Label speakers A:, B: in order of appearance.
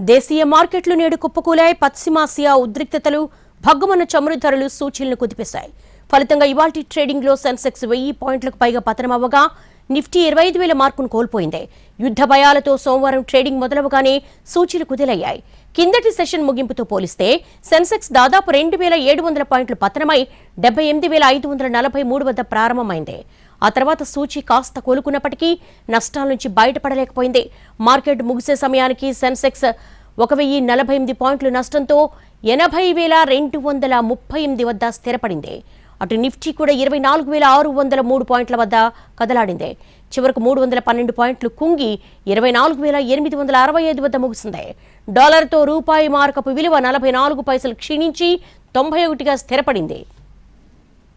A: దేశీయ మార్కెట్లు నేడు కుప్పకూలాయి. పశ్చిమాసియా ఉద్రిక్తతలు, భగ్గుమన్న చమురు ధరలు సూచీలను కుదిపేశాయి. ఫలితంగా ఇవాల్టి ట్రేడింగ్ లో సెన్సెక్స్ 1000 పాయింట్లకు పైగా పతనమవ్వగా నిఫ్టీ 25,000 మార్కును కోల్పోయింది. యుద్ధ భయాలతో సోమవారం ట్రేడింగ్ మొదలవగానే సూచీలు కుదిలయ్యాయి. కిందటి సెషన్ ముగింపుతో పోలిస్తే సెన్సెక్స్ దాదాపు 2,700 పాయింట్లు పతనమై 78,543 వద్ద ప్రారంభమైంది. ఆ తర్వాత సూచీ కాస్త కోలుకున్నప్పటికీ నష్టాల నుంచి బయటపడలేకపోయింది. మార్కెట్ ముగిసే సమయానికి సెన్సెక్స్ 1,048 పాయింట్లు నష్టంతో 80,238 వద్ద స్థిరపడింది. అటు నిఫ్టీ కూడా 24,603 పాయింట్ల వద్ద కదలాడింది. చివరకు 312 పాయింట్లు కుంగి 24,865 వద్ద ముగిసింది. డాలర్తో రూపాయి మారకపు విలువ 44 పైసలు క్షీణించి 91గా స్థిరపడింది.